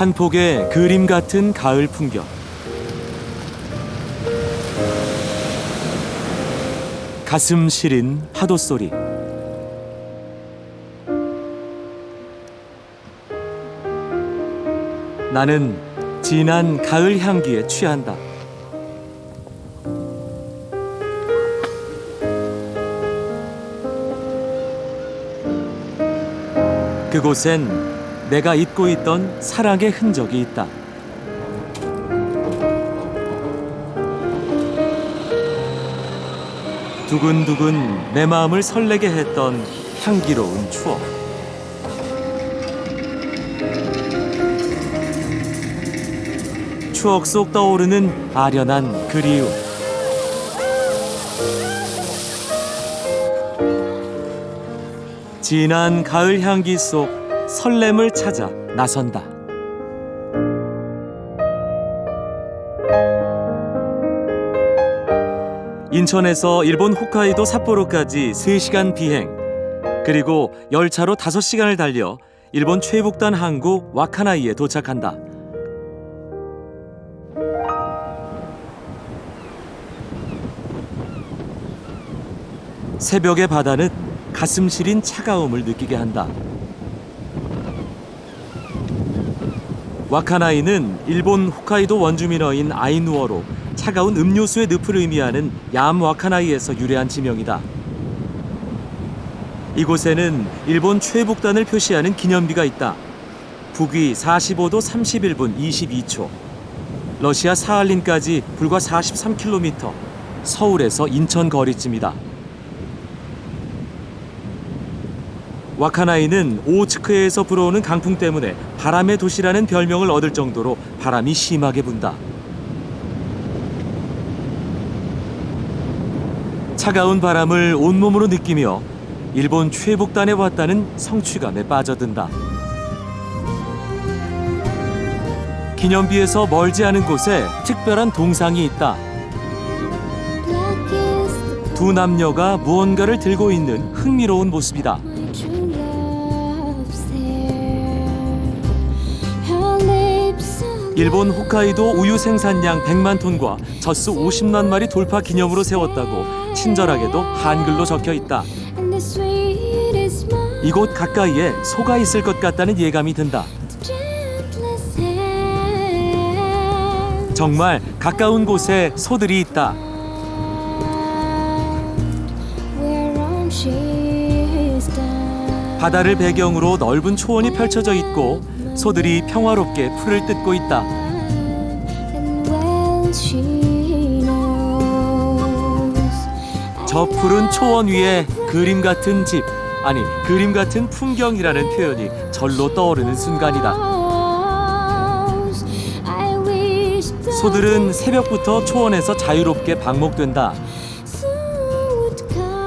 한 폭의 그림 같은 가을 풍경. 가슴 시린 파도 소리. 나는 진한 가을 향기에 취한다. 그곳엔 내가 잊고 있던 사랑의 흔적이 있다. 두근두근 내 마음을 설레게 했던 향기로운 추억. 추억 속 떠오르는 아련한 그리움. 진한 가을 향기 속 설렘을 찾아 나선다. 인천에서 일본 홋카이도 삿포로까지 3시간 비행, 그리고 열차로 5시간을 달려 일본 최북단 항구 와카나이에 도착한다. 새벽의 바다는 가슴 시린 차가움을 느끼게 한다. 와카나이는 일본 홋카이도 원주민어인 아이누어로 차가운 음료수의 늪을 의미하는 얌 와카나이에서 유래한 지명이다. 이곳에는 일본 최북단을 표시하는 기념비가 있다. 북위 45도 31분 22초, 러시아 사할린까지 불과 43km, 서울에서 인천 거리쯤이다. 와카나이는 오호츠크해에서 불어오는 강풍 때문에 바람의 도시라는 별명을 얻을 정도로 바람이 심하게 분다. 차가운 바람을 온몸으로 느끼며 일본 최북단에 왔다는 성취감에 빠져든다. 기념비에서 멀지 않은 곳에 특별한 동상이 있다. 두 남녀가 무언가를 들고 있는 흥미로운 모습이다. 일본 홋카이도 우유 생산량 100만 톤과 젖소 50만 마리 돌파 기념으로 세웠다고 친절하게도 한글로 적혀 있다. 이곳 가까이에 소가 있을 것 같다는 예감이 든다. 정말 가까운 곳에 소들이 있다. 바다를 배경으로 넓은 초원이 펼쳐져 있고 소들이 평화롭게 풀을 뜯고 있다. 저 푸른 초원 위에 그림 같은 집, 아니 그림 같은 풍경이라는 표현이 절로 떠오르는 순간이다. 소들은 새벽부터 초원에서 자유롭게 방목된다.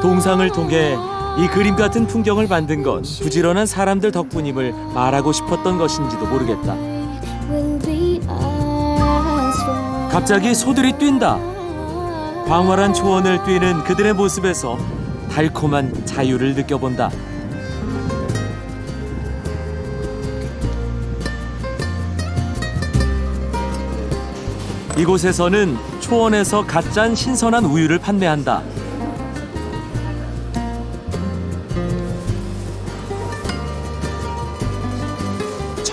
동상을 통해 이 그림 같은 풍경을 만든 건 부지런한 사람들 덕분임을 말하고 싶었던 것인지도 모르겠다. 갑자기 소들이 뛴다. 광활한 초원을 뛰는 그들의 모습에서 달콤한 자유를 느껴본다. 이곳에서는 초원에서 갓 짠 신선한 우유를 판매한다.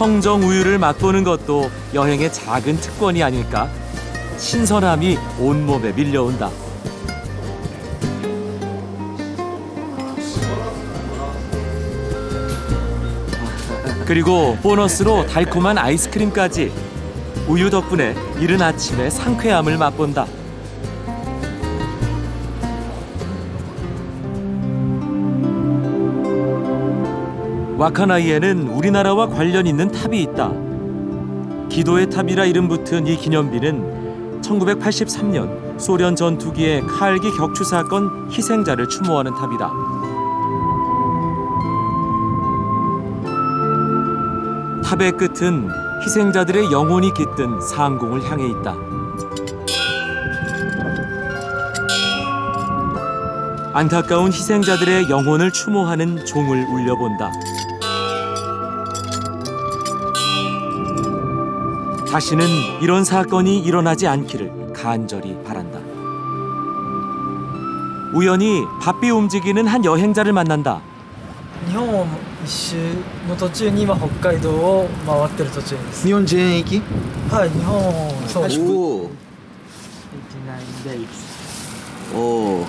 청정 우유를 맛보는 것도 여행의 작은 특권이 아닐까? 신선함이 온몸에 밀려온다. 그리고 보너스로 달콤한 아이스크림까지. 우유 덕분에 이른 아침에 상쾌함을 맛본다. 와카나이에는 우리나라와 관련 있는 탑이 있다. 기도의 탑이라 이름 붙은 이 기념비는 1983년 소련 전투기의 칼기 격추 사건 희생자를 추모하는 탑이다. 탑의 끝은 희생자들의 영혼이 깃든 상공을 향해 있다. 안타까운 희생자들의 영혼을 추모하는 종을 울려본다. 자신은 이런 사건이 일어나지 않기를 간절히 바란다. 우연히 바삐 움직이는 한 여행자를 만난다. 日本を一周の途中に今北海道を回ってる途中です。日本全域はい、日本そうです。おおお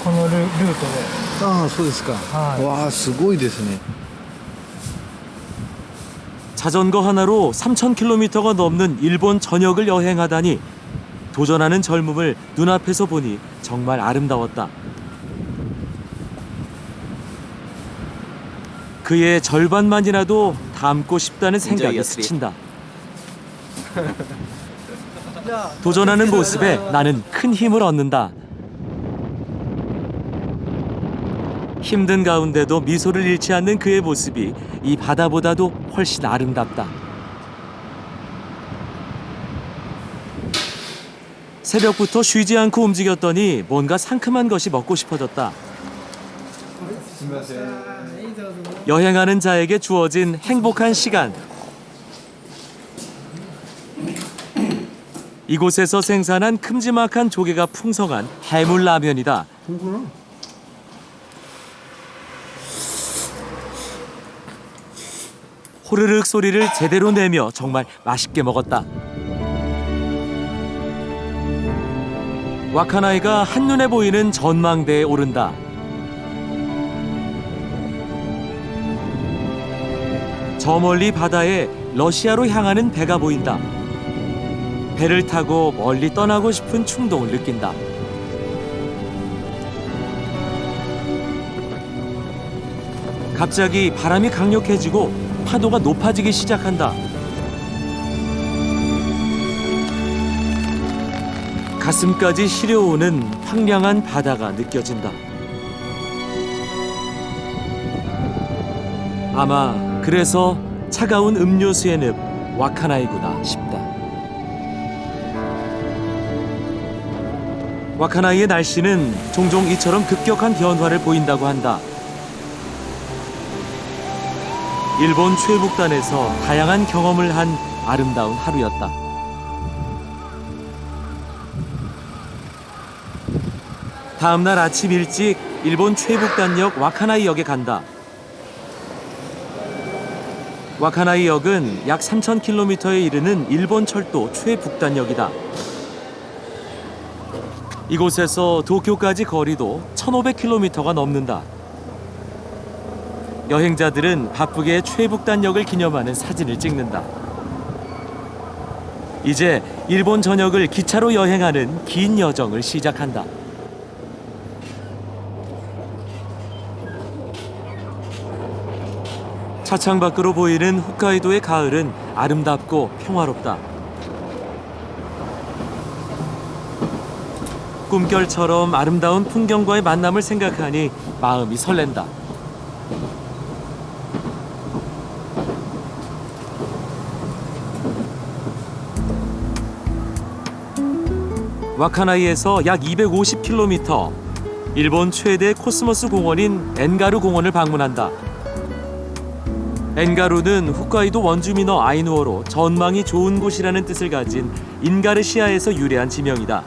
このルートで。ああそうですか、はいわあすごいですね 자전거 하나로 3,000km가 넘는 일본 전역을 여행하다니 도전하는 젊음을 눈앞에서 보니 정말 아름다웠다. 그의 절반만이라도 담고 싶다는 생각이 스친다. 도전하는 모습에 나는 큰 힘을 얻는다. 힘든 가운데도 미소를 잃지 않는 그의 모습이 이 바다보다도 훨씬 아름답다. 새벽부터 쉬지 않고 움직였더니 뭔가 상큼한 것이 먹고 싶어졌다. 여행하는 자에게 주어진 행복한 시간. 이곳에서 생산한 큼지막한 조개가 풍성한 해물라면이다. 호르륵 소리를 제대로 내며 정말 맛있게 먹었다. 와카나이가 한눈에 보이는 전망대에 오른다. 저 멀리 바다에 러시아로 향하는 배가 보인다. 배를 타고 멀리 떠나고 싶은 충동을 느낀다. 갑자기 바람이 강력해지고 파도가 높아지기 시작한다. 가슴까지 시려오는 황량한 바다가 느껴진다. 아마 그래서 차가운 음료수의 늪 와카나이구나 싶다. 와카나이의 날씨는 종종 이처럼 급격한 변화를 보인다고 한다. 일본 최북단에서 다양한 경험을 한 아름다운 하루였다. 다음 날 아침 일찍 일본 최북단역 와카나이역에 간다. 와카나이역은 약 3,000km에 이르는 일본 철도 최북단역이다. 이곳에서 도쿄까지 거리도 1,500km가 넘는다. 여행자들은 바쁘게 최북단역을 기념하는 사진을 찍는다. 이제 일본 전역을 기차로 여행하는 긴 여정을 시작한다. 차창 밖으로 보이는 홋카이도의 가을은 아름답고 평화롭다. 꿈결처럼 아름다운 풍경과의 만남을 생각하니 마음이 설렌다. 와카나이에서 약 250km, 일본 최대 코스모스 공원인 엔가루 공원을 방문한다. 엔가루는 홋카이도 원주민어 아이누어로 전망이 좋은 곳이라는 뜻을 가진 인가르시아에서 유래한 지명이다.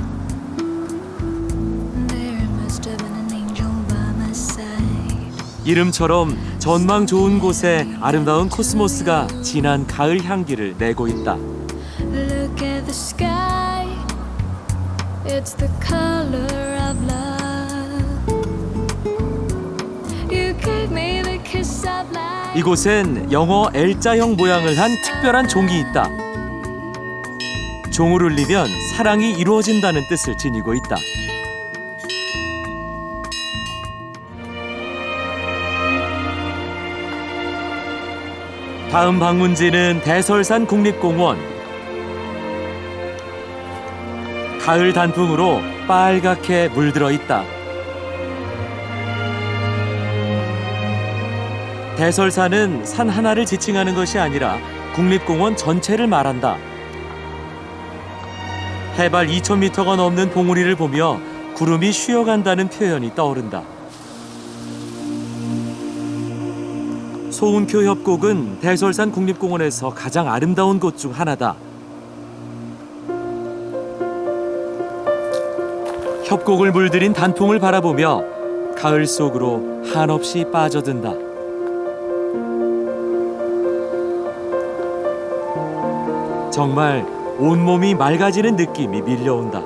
이름처럼 전망 좋은 곳에 아름다운 코스모스가 진한 가을 향기를 내고 있다. It's the color of love. You gave me the kiss of life. 이곳엔 영어 L자형 모양을 한 특별한 종이 있다. 종을 울리면 사랑이 이루어진다는 뜻을 지니고 있다. 다음 방문지는 대설산 국립공원. 가을 단풍으로 빨갛게 물들어 있다. 대설산은 산 하나를 지칭하는 것이 아니라 국립공원 전체를 말한다. 해발 2,000m가 넘는 봉우리를 보며 구름이 쉬어간다는 표현이 떠오른다. 소운표 협곡은 대설산 국립공원에서 가장 아름다운 곳 중 하나다. 협곡을 물들인 단풍을 바라보며 가을 속으로 한없이 빠져든다. 정말 온몸이 맑아지는 느낌이 밀려온다.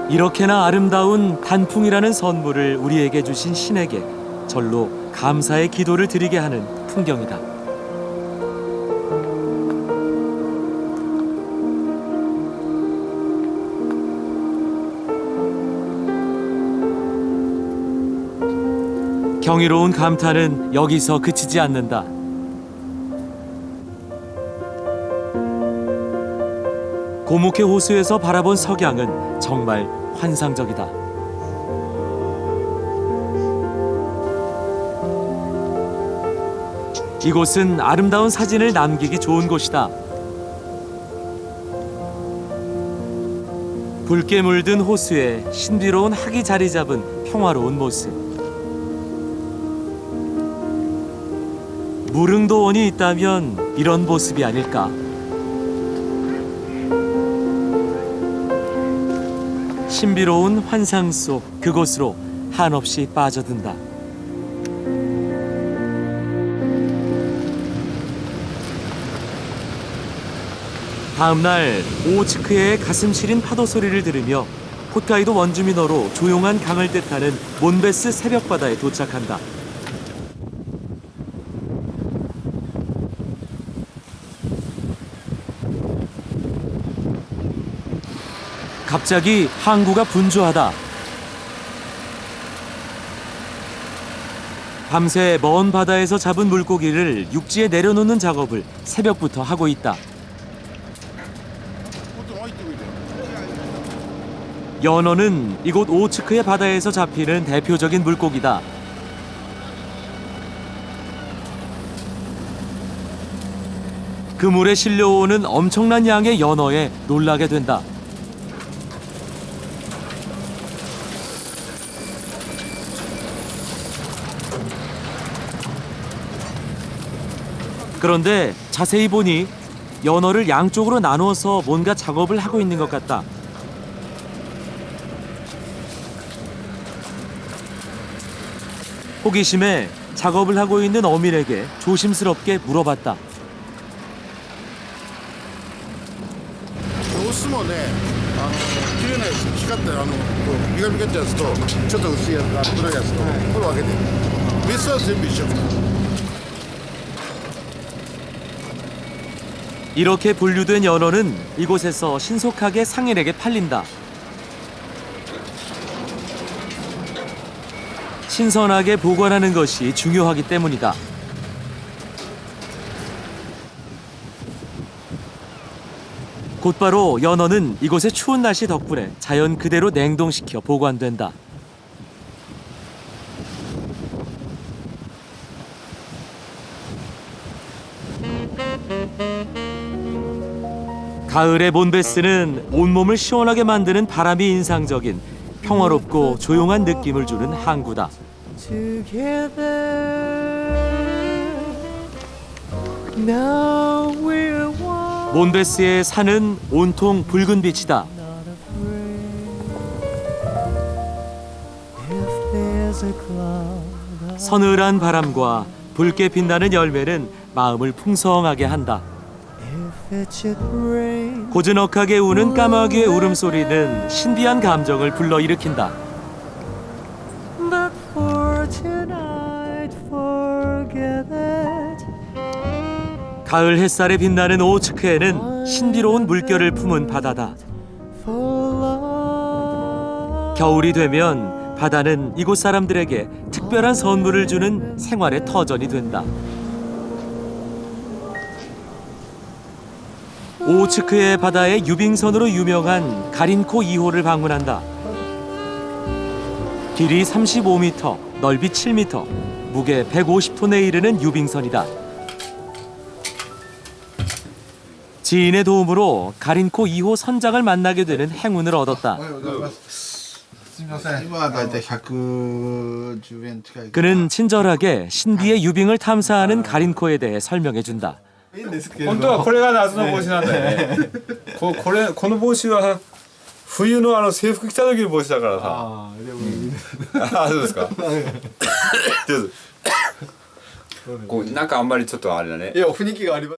이렇게나 아름다운 단풍이라는 선물을 우리에게 주신 신에게 절로 감사의 기도를 드리게 하는 풍경이다. 경이로운 감탄은 여기서 그치지 않는다. 고무케 호수에서 바라본 석양은 정말 환상적이다. 이곳은 아름다운 사진을 남기기 좋은 곳이다. 붉게 물든 호수에 신비로운 학이 자리 잡은 평화로운 모습. 무릉도원이 있다면 이런 모습이 아닐까. 신비로운 환상 속 그곳으로 한없이 빠져든다. 다음날 오츠크의 가슴 시린 파도 소리를 들으며 홋카이도 원주민어로 조용한 강을 뜻하는 몬베스 새벽바다에 도착한다. 갑자기 항구가 분주하다. 밤새 먼 바다에서 잡은 물고기를 육지에 내려놓는 작업을 새벽부터 하고 있다. 연어는 이곳 오츠크의 바다에서 잡히는 대표적인 물고기다. 그물에 실려오는 엄청난 양의 연어에 놀라게 된다. 그런데 자세히 보니 연어를 양쪽으로 나누어서 뭔가 작업을 하고 있는 것 같다. 호기심에 작업을 하고 있는 어민에게 조심스럽게 물어봤다. どうしてもね、切れないですよ。光ってビカビカってやつとちょっと薄いやつ暗いやつとこれ分けてメスは全部一緒。 이렇게 분류된 연어는 이곳에서 신속하게 상인에게 팔린다. 신선하게 보관하는 것이 중요하기 때문이다. 곧바로 연어는 이곳의 추운 날씨 덕분에 자연 그대로 냉동시켜 보관된다. 가을의 몬베스는 온몸을 시원하게 만드는 바람이 인상적인 평화롭고 조용한 느낌을 주는 항구다. 몬베스의 산은 온통 붉은 빛이다. 서늘한 바람과 붉게 빛나는 열매는 마음을 풍성하게 한다. 고즈넉하게 우는 까마귀의 울음소리는 신비한 감정을 불러일으킨다. 가을 햇살에 빛나는 오츠크에는 신비로운 물결을 품은 바다다. 겨울이 되면 바다는 이곳 사람들에게 특별한 선물을 주는 생활의 터전이 된다. 오츠크의 바다의 유빙선으로 유명한 가린코 2호를 방문한다. 길이 35m, 넓이 7m, 무게 150톤에 이르는 유빙선이다. 지인의 도움으로 가린코 2호 선장을 만나게 되는 행운을 얻었다. 今はだいたい110円近い。 그는 친절하게 신비의 유빙을 탐사하는 가린코에 대해 설명해준다. 本当はこれが夏の帽子なんだよね。この帽子は冬の制服着た時の帽子だからさ。ああ、でも、あ、そうですか。どうぞ。こうなんかあんまりちょっとあれだね。いや、雰囲気があります。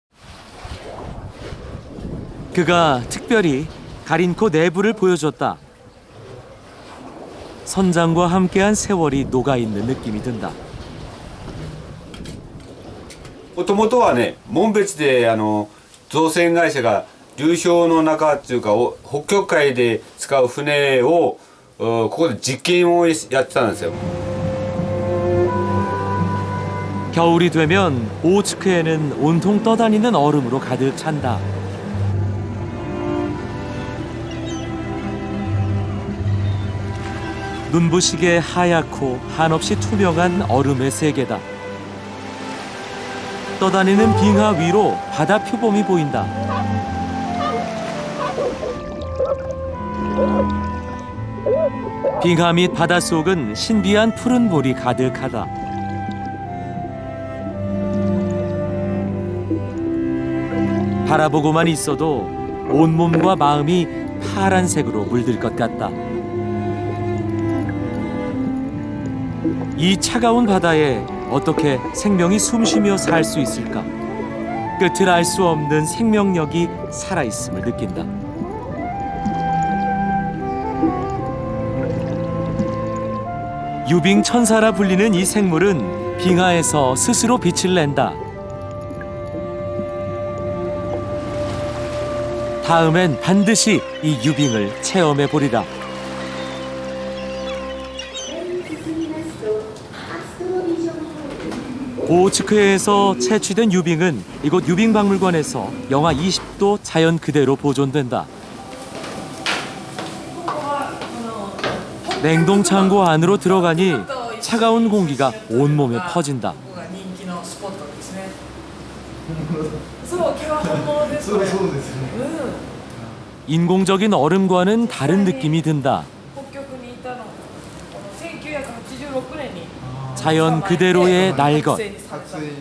그가 특별히 가린 코 내부를 보여줬다. 선장과 함께한 세월이 녹아있는 느낌이 든다. もともとはね、紋別で造船会社が流氷の中っていうか北極海で使う船をここで実験をやってたんですよ。 겨울이 되면 오츠크에는 온통 떠다니는 얼음으로 가득 찬다. 눈부시게 하얗고 한없이 투명한 얼음의 세계다. 떠다니는 빙하 위로 바다 표범이 보인다. 빙하 및 바닷속은 신비한 푸른 물이 가득하다. 바라보고만 있어도 온몸과 마음이 파란색으로 물들 것 같다. 이 차가운 바다에 어떻게 생명이 숨쉬며 살 수 있을까? 끝을 알 수 없는 생명력이 살아있음을 느낀다. 유빙 천사라 불리는 이 생물은 빙하에서 스스로 빛을 낸다. 다음엔 반드시 이 유빙을 체험해 보리라. 오츠크에에서 채취된 유빙은 이곳 유빙박물관에서 영하 20도 자연 그대로 보존된다. 냉동 창고 안으로 들어가니 차가운 공기가 온몸에 퍼진다. 인공적인 얼음과는 다른 느낌이 든다. 자연 그대로의 날것,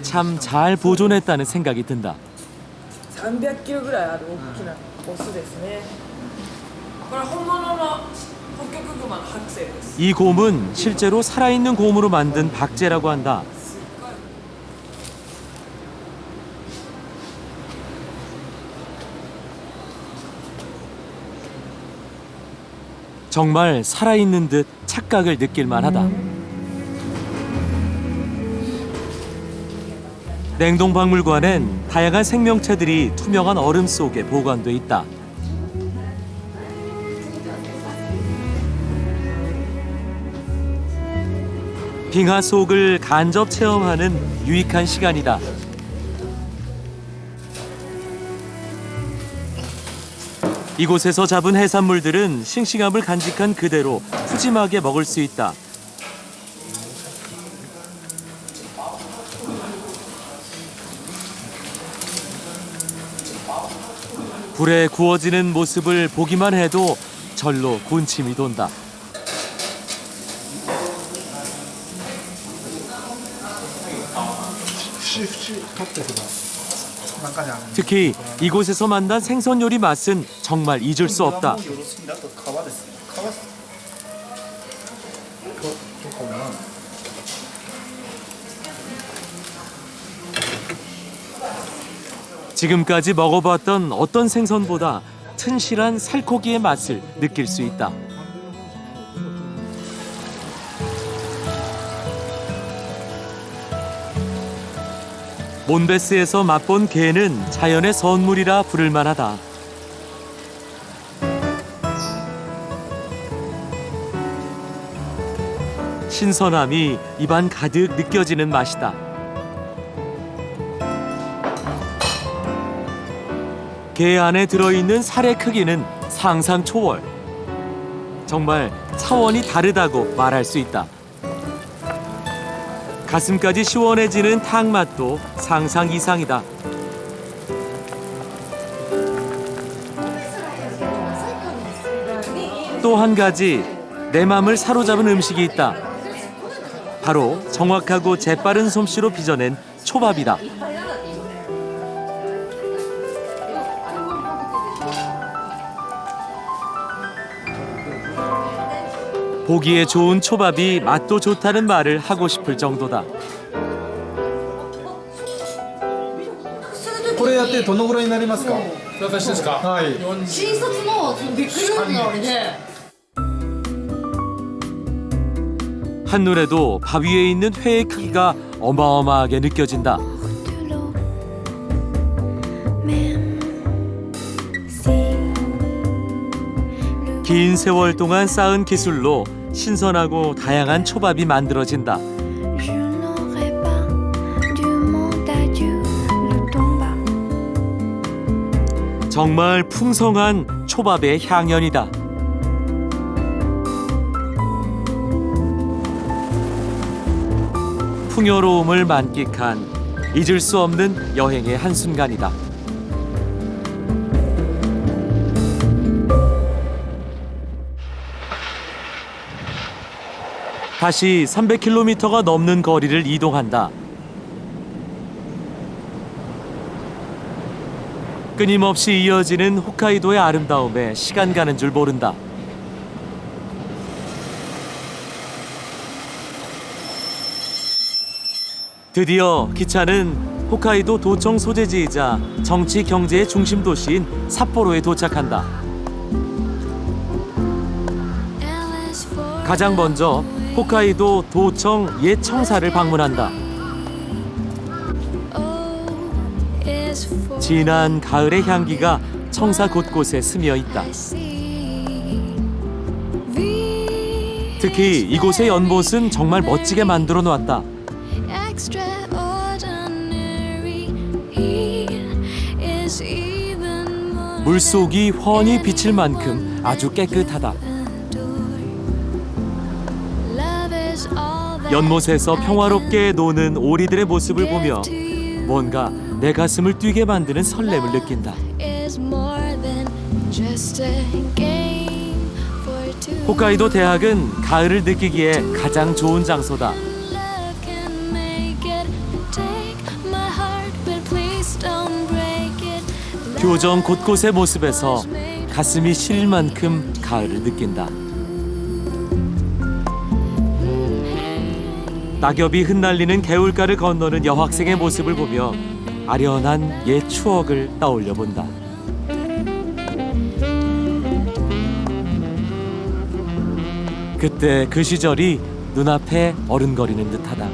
참 잘 보존했다는 생각이 든다. 300kg ぐらいある大きなオスですね。これ本物の北極熊の剥製です。 이 곰은 실제로 살아있는 곰으로 만든 박제라고 한다. 정말 살아있는 듯 착각을 느낄 만하다. 냉동박물관엔 다양한 생명체들이 투명한 얼음 속에 보관돼 있다. 빙하 속을 간접 체험하는 유익한 시간이다. 이곳에서 잡은 해산물들은 싱싱함을 간직한 그대로 푸짐하게 먹을 수 있다. 불에 구워지는 모습을 보기만 해도 절로 군침이 돈다. 특히 이곳에서 만난 생선 요리 맛은 정말 잊을 수 없다. 지금까지 먹어봤던 어떤 생선보다 튼실한 살코기의 맛을 느낄 수 있다. 몬베스에서 맛본 게는 자연의 선물이라 부를 만하다. 신선함이 입안 가득 느껴지는 맛이다. 게 안에 들어있는 살의 크기는 상상 초월. 정말 차원이 다르다고 말할 수 있다. 가슴까지 시원해지는 탕 맛도 상상 이상이다. 또 한 가지 내 맘을 사로잡은 음식이 있다. 바로 정확하고 재빠른 솜씨로 빚어낸 초밥이다. 보기에 좋은 초밥이 맛도 좋다는 말을 하고 싶을 정도다. これやってどのぐらいになりますか？私ですか。はい。新卒のびっくりだったあれね。 한눈에도 밥 위에 있는 회의 크기가 어마어마하게 느껴진다. de l'eau. Même si 긴 세월 동안 쌓은 기술로 신선하고 다양한 초밥이 만들어진다. je n'aurais pas du monde à Dieu le tomba. 정말 풍성한 초밥의 향연이다. 풍요로움을 만끽한 잊을 수 없는 여행의 한순간이다. 다시 300km가 넘는 거리를 이동한다. 끊임없이 이어지는 홋카이도의 아름다움에 시간 가는 줄 모른다. 드디어 기차는 홋카이도 도청 소재지이자 정치 경제의 중심 도시인 삿포로에 도착한다. 가장 먼저 홋카이도 도청 옛 청사를 방문한다. 진한 가을의 향기가 청사 곳곳에 스며 있다. 특히 이곳의 연못은 정말 멋지게 만들어 놓았다. 물속이 훤히 비칠 만큼 아주 깨끗하다. 연못에서 평화롭게 노는 오리들의 모습을 보며 뭔가 내 가슴을 뛰게 만드는 설렘을 느낀다. 홋카이도 대학은 가을을 느끼기에 가장 좋은 장소다. 교정 곳곳의 모습에서 가슴이 시릴 만큼 가을을 느낀다. 낙엽이 흩날리는 개울가를 건너는 여학생의 모습을 보며 아련한 옛 추억을 떠올려 본다. 그때 그 시절이 눈앞에 어른거리는 듯하다.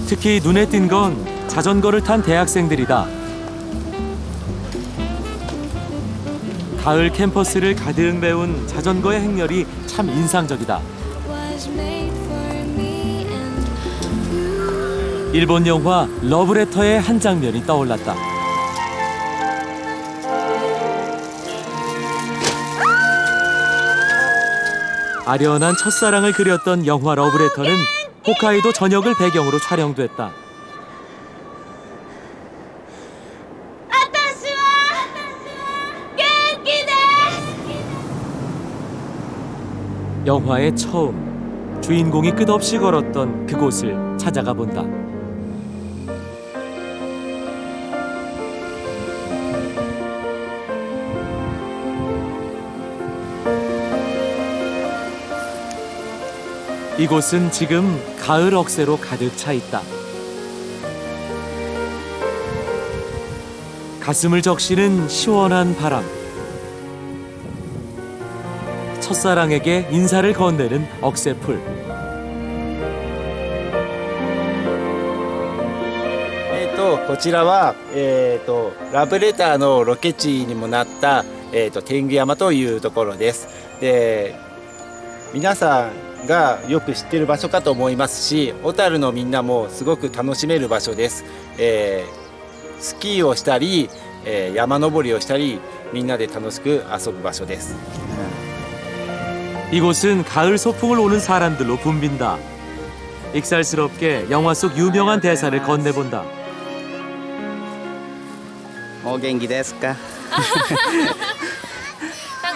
특히 눈에 띈 건 자전거를 탄 대학생들이다. 가을 캠퍼스를 가득 메운 자전거의 행렬이 참 인상적이다. 일본 영화 러브레터의 한 장면이 떠올랐다. 아련한 첫사랑을 그렸던 영화 러브레터는 홋카이도 전역을 배경으로 촬영됐다. 영화의 처음, 주인공이 끝없이 걸었던 그곳을 찾아가 본다. 이곳은 지금 가을 억새로 가득 차 있다. 가슴을 적시는 시원한 바람. 첫사랑에게 인사를 건네는 억새풀. こちらは、ラブレターのロケ地にもなった、天狗山というところです。で、皆さんがよく知ってる場所かと思いますし、小樽のみんなもすごく楽しめる場所です。スキーをしたり、山登りをしたり、みんなで楽しく遊ぶ場所です。 이곳은 가을 소풍을 오는 사람들로 붐빈다. 익살스럽게 영화 속 유명한 대사를 건네본다. お元気ですか？ご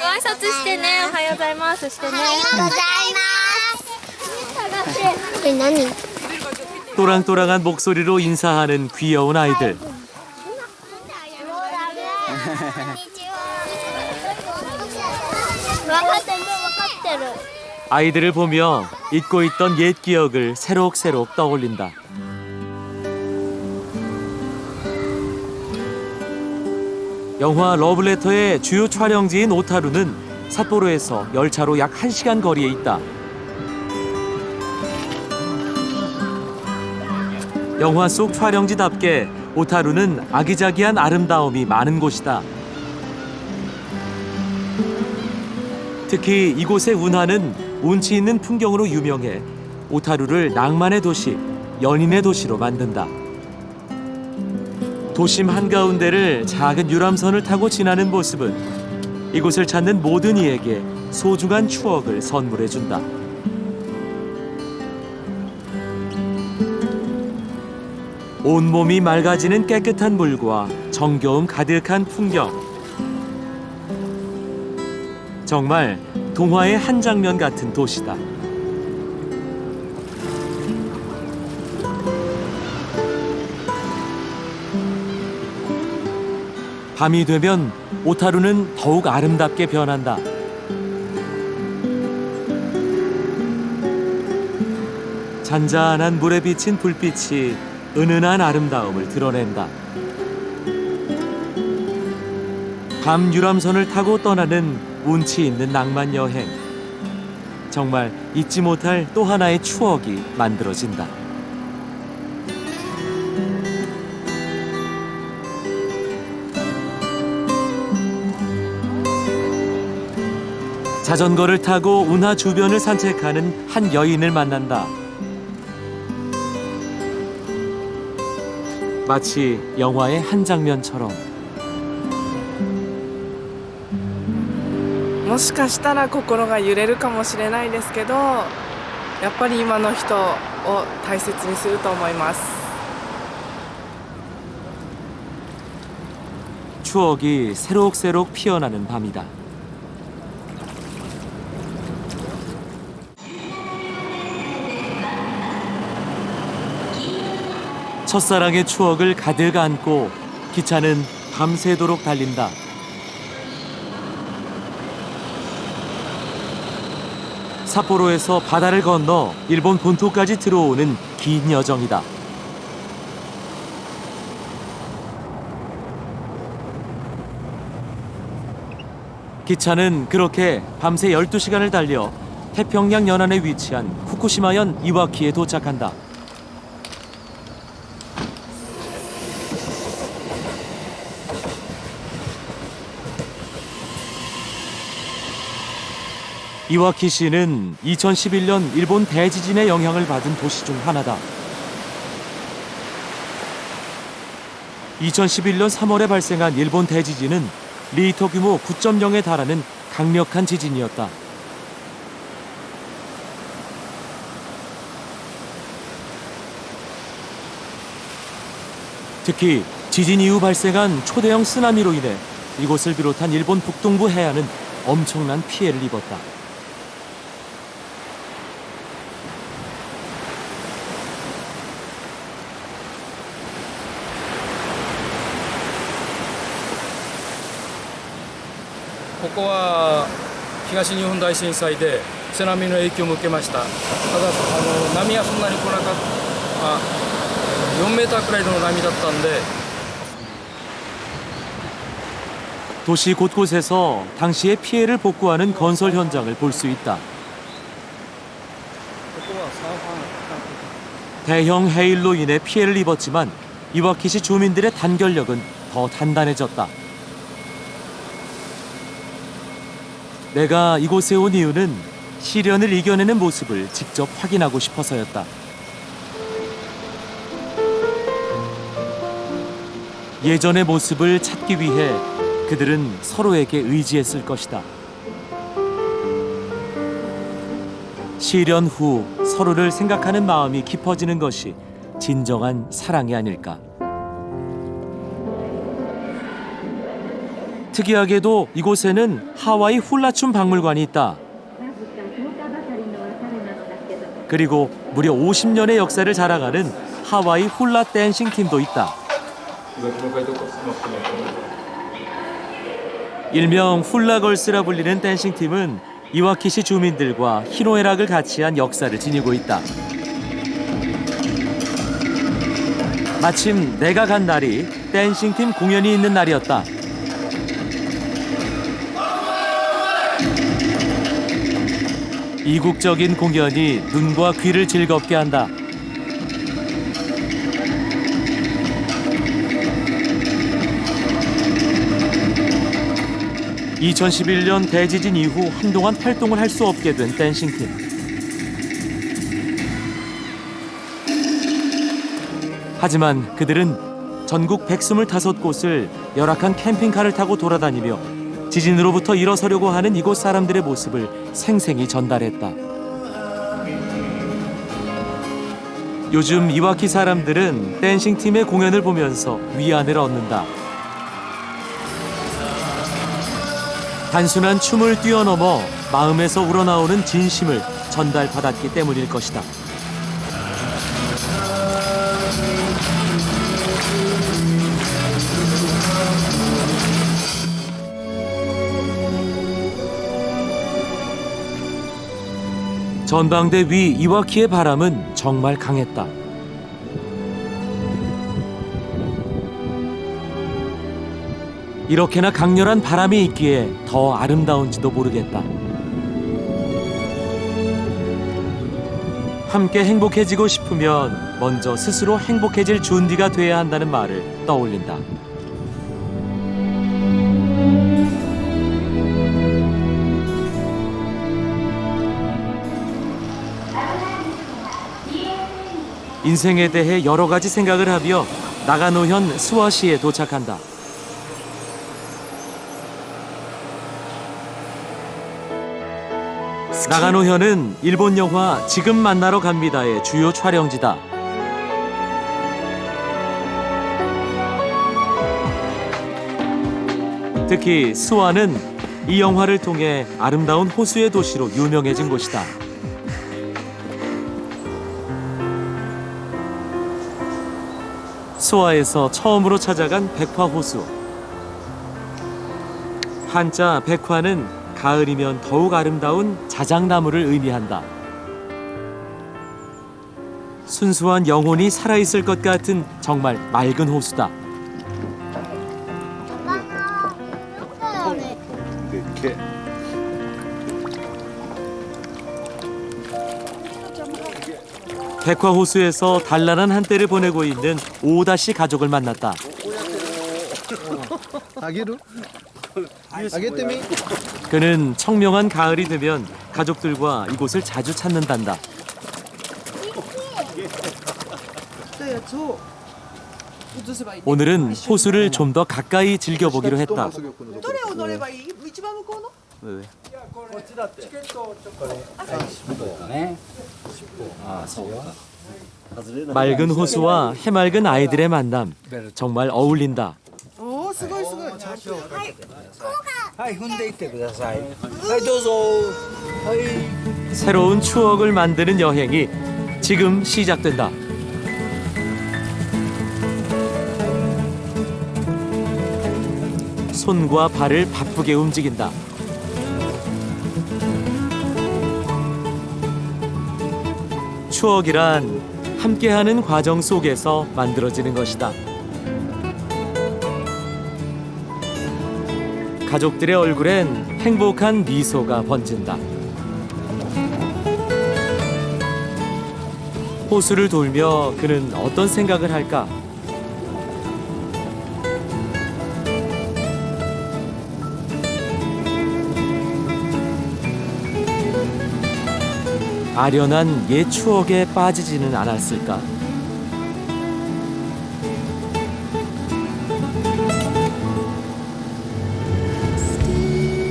挨拶してね。おはようございますしてね。おはようございます。これ何？ 또랑또랑한 목소리로 인사하는 귀여운 아이들. てる。 아이들을 보며 잊고 있던 옛 기억을 새록새록 떠올린다. 영화 러브레터의 주요 촬영지인 오타루는 삿포로에서 열차로 약 1시간 거리에 있다. 영화 속 촬영지답게 오타루는 아기자기한 아름다움이 많은 곳이다. 특히 이곳의 운하는 운치 있는 풍경으로 유명해 오타루를 낭만의 도시, 연인의 도시로 만든다. 도심 한가운데를 작은 유람선을 타고 지나는 모습은 이곳을 찾는 모든 이에게 소중한 추억을 선물해준다. 온몸이 맑아지는 깨끗한 물과 정겨움 가득한 풍경. 정말 동화의 한 장면 같은 도시다. 밤이 되면 오타루는 더욱 아름답게 변한다. 잔잔한 물에 비친 불빛이 은은한 아름다움을 드러낸다. 밤 유람선을 타고 떠나는 운치 있는 낭만 여행. 정말 잊지 못할 또 하나의 추억이 만들어진다. 자전거를 타고 운하 주변을 산책하는 한 여인을 만난다. 마치 영화의 한 장면처럼. もしかしたら心が揺れるかもしれないですけど、やっぱり今の人を大切にすると思います。 추억이 새록새록 피어나는 밤이다. 첫사랑의 추억을 가득 안고 기차는 밤새도록 달린다. 삿포로에서 바다를 건너 일본 본토까지 들어오는 긴 여정이다. 기차는 그렇게 밤새 12시간을 달려 태평양 연안에 위치한 후쿠시마현 이와키에 도착한다. 이와키시는 2011년 일본 대지진의 영향을 받은 도시 중 하나다. 2011년 3월에 발생한 일본 대지진은 리히터 규모 9.0에 달하는 강력한 지진이었다. 특히 지진 이후 발생한 초대형 쓰나미로 인해 이곳을 비롯한 일본 북동부 해안은 엄청난 피해를 입었다.ここは東日本大震災で津波の影響を受けました。ただ波はそんなに来なかった、4メーターくらいの波だったんで。 도시 곳곳에서 당시의 피해를 복구하는 건설 현장을 볼 수 있다. 대형 해일로 인해 피해를 입었지만 이와키시 주민들의 단결력은 더 단단해졌다. 내가 이곳에 온 이유는 시련을 이겨내는 모습을 직접 확인하고 싶어서였다. 예전의 모습을 찾기 위해 그들은 서로에게 의지했을 것이다. 시련 후 서로를 생각하는 마음이 깊어지는 것이 진정한 사랑이 아닐까. 특이하게도 이곳에는 하와이 훌라춤 박물관이 있다. 그리고 무려 50년의 역사를 자랑하는 하와이 훌라 댄싱 팀도 있다. 일명 훌라걸스라 불리는 댄싱 팀은 이와키시 주민들과 희노애락을 같이 한 역사를 지니고 있다. 마침 내가 간 날이 댄싱팀 공연이 있는 날이었다. 이국적인 공연이 눈과 귀를 즐겁게 한다. (2011년) 대지진 이후 한동안 활동을 할 수 없게 된 댄싱팀. 하지만 그들은 전국 125곳을 열악한 캠핑카를 타고 돌아다니며 지진으로부터 일어서려고 하는 이곳 사람들의 모습을 생생히 전달했다. 요즘 이와키 사람들은 댄싱팀의 공연을 보면서 위안을 얻는다. 단순한 춤을 뛰어넘어 마음에서 우러나오는 진심을 전달받았기 때문일 것이다. 전방대 위 이와키의 바람은 정말 강했다. 이렇게나 강렬한 바람이 있기에 더 아름다운지도 모르겠다. 함께 행복해지고 싶으면 먼저 스스로 행복해질 준비가 돼야 한다는 말을 떠올린다. 인생에 대해 여러 가지 생각을 하며 나가노현 스와시에 도착한다. 나가노현은 일본 영화 지금 만나러 갑니다의 주요 촬영지다. 특히 스와는 이 영화를 통해 아름다운 호수의 도시로 유명해진 곳이다. 스와에서 처음으로 찾아간 백화호수. 한자 백화는 가을이면 더욱 아름다운 자작나무를 의미한다. 순수한 영혼이 살아있을 것 같은 정말 맑은 호수다. 백화호수에서 단란한 한때를 보내고 있는 오다 씨 가족을 만났다. 그는 청명한 가을이 되면 가족들과 이곳을 자주 찾는단다. 오늘은 호수를 좀 더 가까이 즐겨보기로 했다. 맑은 호수와 해맑은 아이들의 만남, 정말 어울린다. 새로운 추억을 만드는 여행이 지금 시작된다. 손과 발을 바쁘게 움직인다. 추억이란 함께하는 과정 속에서 만들어지는 것이다. 가족들의 얼굴엔 행복한 미소가 번진다. 호수를 돌며 그는 어떤 생각을 할까? 아련한 옛 추억에 빠지지는 않았을까?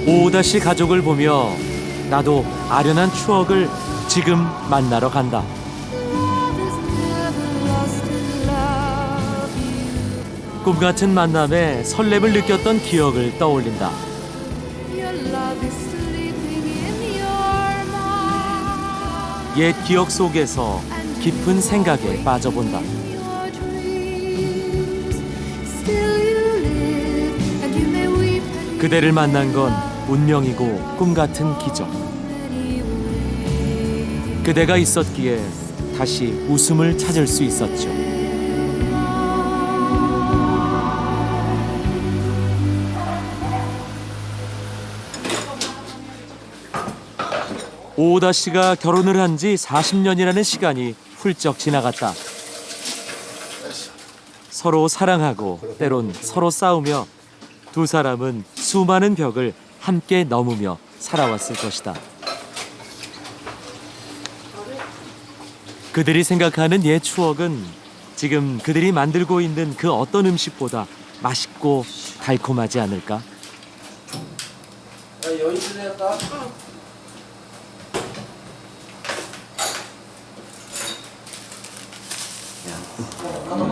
오다 씨 가족을 보며 나도 아련한 추억을 지금 만나러 간다. 꿈 같은 만남에 설렘을 느꼈던 기억을 떠올린다. 옛 기억 속에서 깊은 생각에 빠져본다. 그대를 만난 건 운명이고 꿈 같은 기적. 그대가 있었기에 다시 웃음을 찾을 수 있었죠. 오오다 씨가 결혼을 한 지 40년이라는 시간이 훌쩍 지나갔다. 서로 사랑하고 때론 서로 싸우며 두 사람은 수많은 벽을 함께 넘으며 살아왔을 것이다. 그들이 생각하는 옛 추억은 지금 그들이 만들고 있는 그 어떤 음식보다 맛있고 달콤하지 않을까?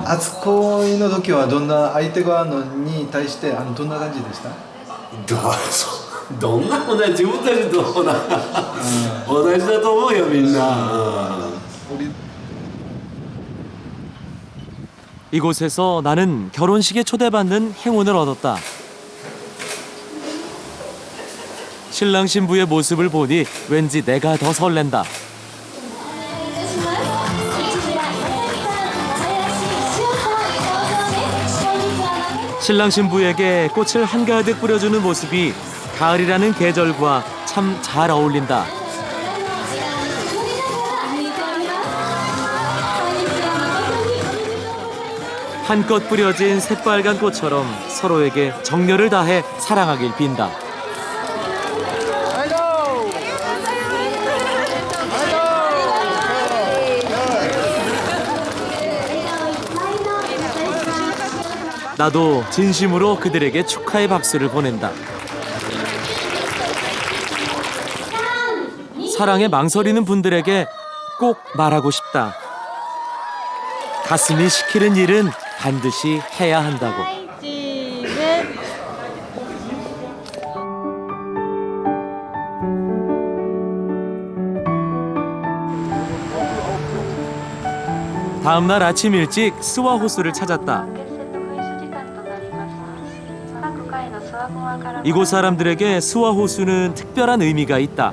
初恋の時はどんな相手側のに対してどんな感じでした？どんなもんだよ自分たちとほら、同じだと思うよみんな。 이곳에서 나는 결혼식에 초대받는 행운을 얻었다. 신랑 신부의 모습을 보니 왠지 내가 더 설렌다. 신랑 신부에게 꽃을 한가득 뿌려주는 모습이 가을이라는 계절과 참 잘 어울린다. 한껏 뿌려진 새빨간 꽃처럼 서로에게 정열을 다해 사랑하길 빈다. 나도 진심으로 그들에게 축하의 박수를 보낸다. 사랑에 망설이는 분들에게 꼭 말하고 싶다. 가슴이 시키는 일은 반드시 해야 한다고. 다음 날 아침 일찍 스와 호수를 찾았다. 이곳 사람들에게 스와 호수는 특별한 의미가 있다.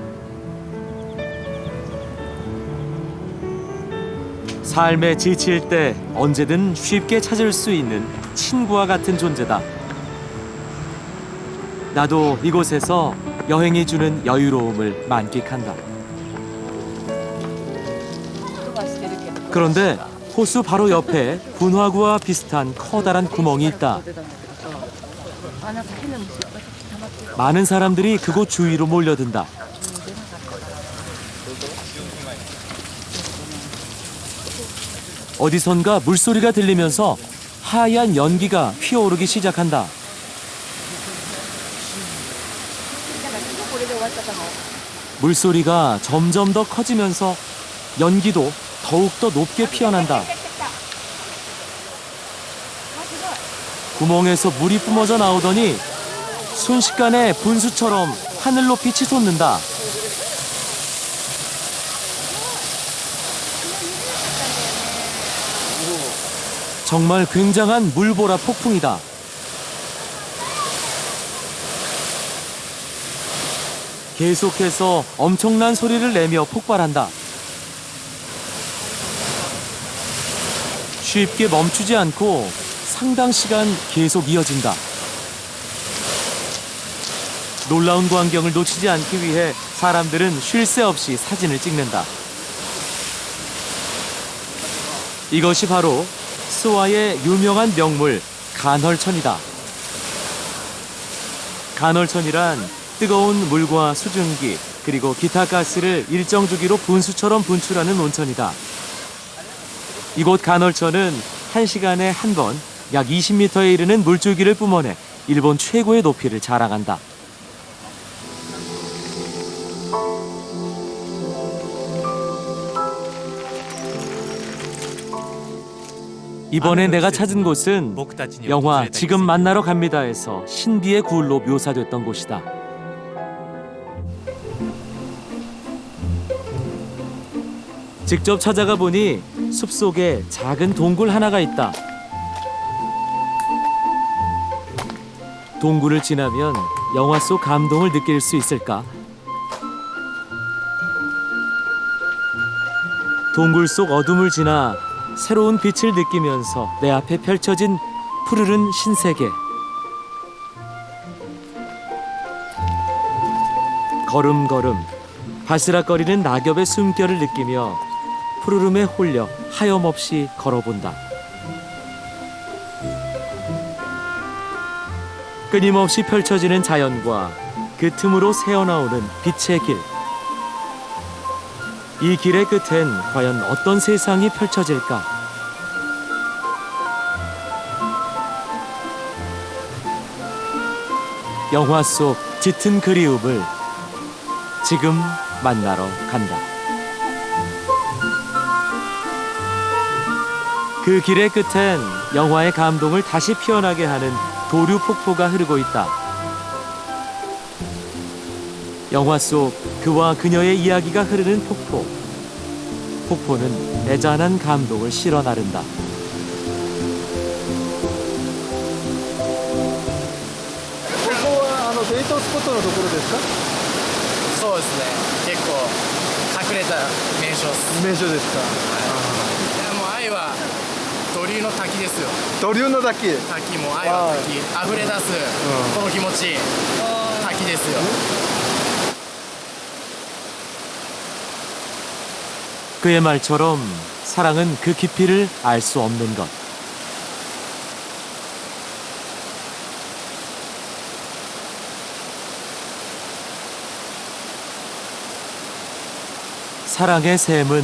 삶에 지칠 때 언제든 쉽게 찾을 수 있는 친구와 같은 존재다. 나도 이곳에서 여행이 주는 여유로움을 만끽한다. 그런데 호수 바로 옆에 분화구와 비슷한 커다란 구멍이 있다. 많은 사람들이 그곳 주위로 몰려든다. 어디선가 물소리가 들리면서 하얀 연기가 휘어오르기 시작한다. 물소리가 점점 더 커지면서 연기도 더욱더 높게 피어난다. 구멍에서 물이 뿜어져 나오더니 순식간에 분수처럼 하늘 높이 치솟는다. 정말 굉장한 물보라 폭풍이다. 계속해서 엄청난 소리를 내며 폭발한다. 쉽게 멈추지 않고 상당 시간 계속 이어진다. 놀라운 광경을 놓치지 않기 위해 사람들은 쉴 새 없이 사진을 찍는다. 이것이 바로 스와의 유명한 명물 간헐천이다. 간헐천이란 뜨거운 물과 수증기 그리고 기타 가스를 일정 주기로 분수처럼 분출하는 온천이다. 이곳 간헐천은 1시간에 한 번 약 20m에 이르는 물줄기를 뿜어내 일본 최고의 높이를 자랑한다. 이번에 내가 찾은 곳은 영화 지금 만나러 갑니다에서 신비의 굴로 묘사됐던 곳이다. 직접 찾아가 보니 숲속에 작은 동굴 하나가 있다. 동굴을 지나면 영화 속 감동을 느낄 수 있을까? 동굴 속 어둠을 지나 새로운 빛을 느끼면서 내 앞에 펼쳐진 푸르른 신세계. 걸음걸음 바스락거리는 낙엽의 숨결을 느끼며 푸르름에 홀려 하염없이 걸어본다. 끊임없이 펼쳐지는 자연과 그 틈으로 새어나오는 빛의 길. 이 길의 끝엔 과연 어떤 세상이 펼쳐질까? 영화 속 짙은 그리움을 지금 만나러 간다. 그 길의 끝엔 영화의 감동을 다시 피어나게 하는 도류 폭포가 흐르고 있다. 영화 속 그와 그녀의 이야기가 흐르는 폭포. 폭포는 애잔한 감동을 실어 나른다. ここはデートスポットのところですか？そうですね。結構隠れた名所です。名所ですか？いやもう愛は鳥の滝ですよ。鳥の滝。滝も愛は滝。溢れ出すこの気持ち。滝ですよ。 그의 말처럼 사랑은 그 깊이를 알 수 없는 것. 사랑의 샘은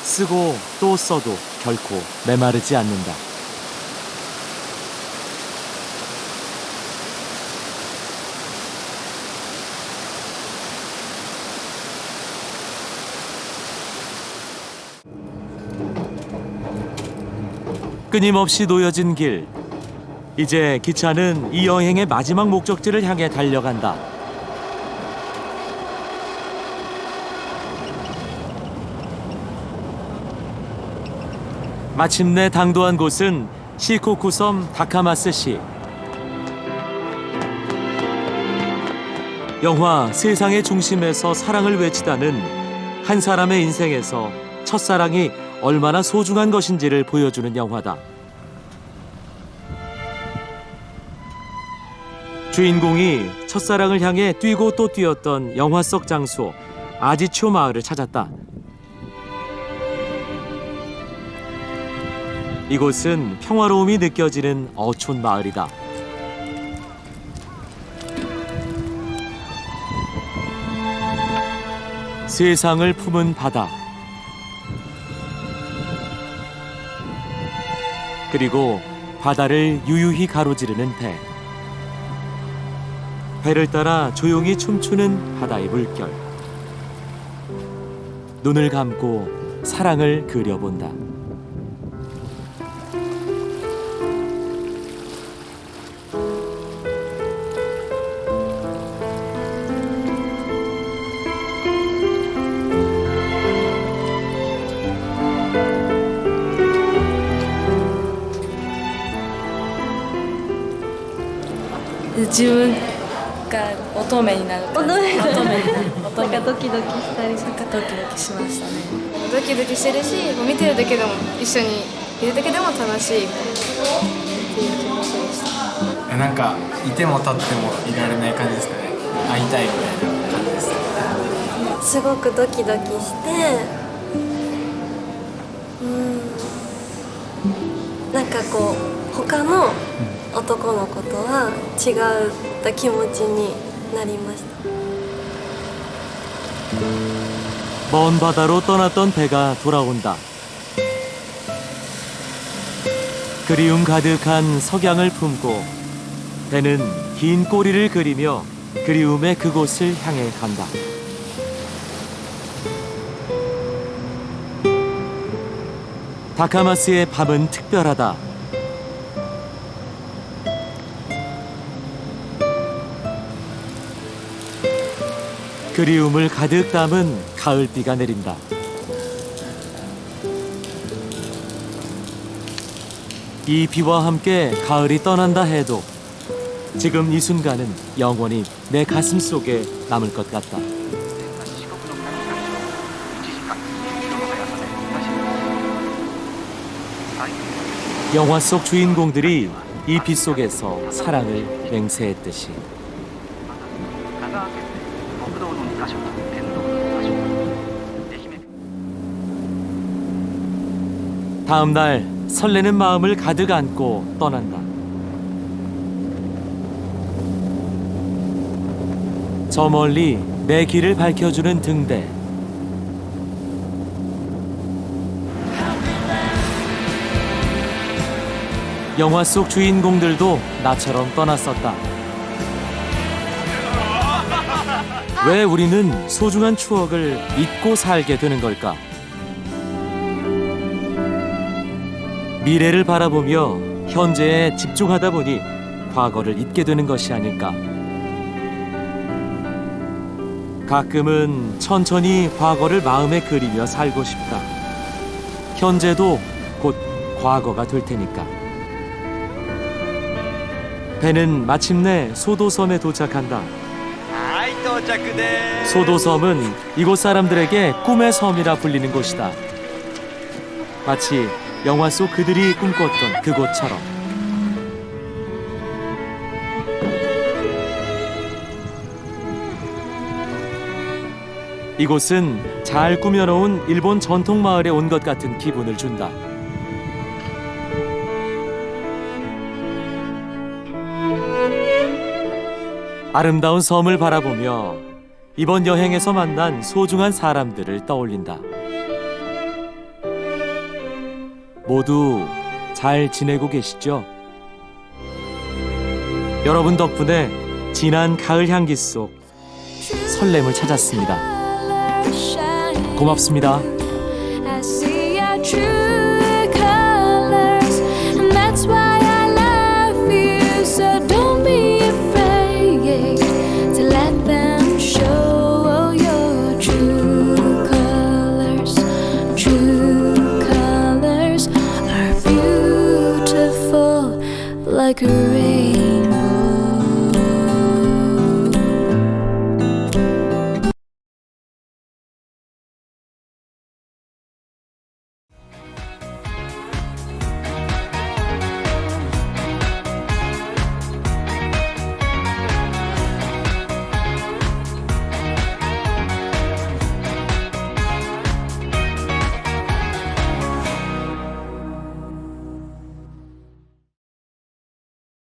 쓰고 또 써도 결코 메마르지 않는다. 끊임없이 놓여진 길. 이제 기차는 이 여행의 마지막 목적지를 향해 달려간다. 마침내 당도한 곳은 시코쿠 섬 다카마스시. 영화 세상의 중심에서 사랑을 외치다는 한 사람의 인생에서 첫사랑이 얼마나 소중한 것인지를 보여주는 영화다. 주인공이 첫사랑을 향해 뛰고 또 뛰었던 영화 속 장소 아지초 마을을 찾았다. 이곳은 평화로움이 느껴지는 어촌 마을이다. 세상을 품은 바다. 그리고 바다를 유유히 가로지르는 배. 배를 따라 조용히 춤추는 바다의 물결. 눈을 감고 사랑을 그려본다. 지금が乙女になる感じ。乙女になる。なんかドキドキしたり、なんかドキドキしましたね。ドキドキしてるし、見てるだけでも一緒にいるだけでも楽しいっていう気持ちでした。なんかいても立ってもいられない感じですかね。会いたいみたいな感じです。すごくドキドキして、なんかこう他の男の子とは違った気持ちになりました。 먼 바다로 떠났던 배가 돌아온다. 그리움 가득한 석양을 품고 배는 긴 꼬리를 그리며 그리움의 그곳을 향해 간다. 다카마스의 밤은 특별하다. 그리움을 가득 담은 가을비가 내린다. 이 비와 함께 가을이 떠난다 해도 지금 이 순간은 영원히 내 가슴 속에 남을 것 같다. 영화 속 주인공들이 이 빛 속에서 사랑을 맹세했듯이. 다음 날 설레는 마음을 가득 안고 떠난다. 저 멀리 내 길을 밝혀주는 등대. 영화 속 주인공들도 나처럼 떠났었다. 왜 우리는 소중한 추억을 잊고 살게 되는 걸까? 미래를 바라보며 현재에 집중하다 보니 과거를 잊게 되는 것이 아닐까? 가끔은 천천히 과거를 마음에 그리며 살고 싶다. 현재도 곧 과거가 될 테니까. 배는 마침내 소도섬에 도착한다. 소도섬은 이곳 사람들에게 꿈의 섬이라 불리는 곳이다. 마치 영화 속 그들이 꿈꿨던 그곳처럼. 이곳은 잘 꾸며놓은 일본 전통 마을에 온 것 같은 기분을 준다. 아름다운 섬을 바라보며 이번 여행에서 만난 소중한 사람들을 떠올린다. 모두 잘 지내고 계시죠? 여러분 덕분에 진한 가을 향기 속 설렘을 찾았습니다. 고맙습니다. I see your true colors, and that's why I love you. So don't be afraid to let them show your true colors. True colors are beautiful like a rainbow.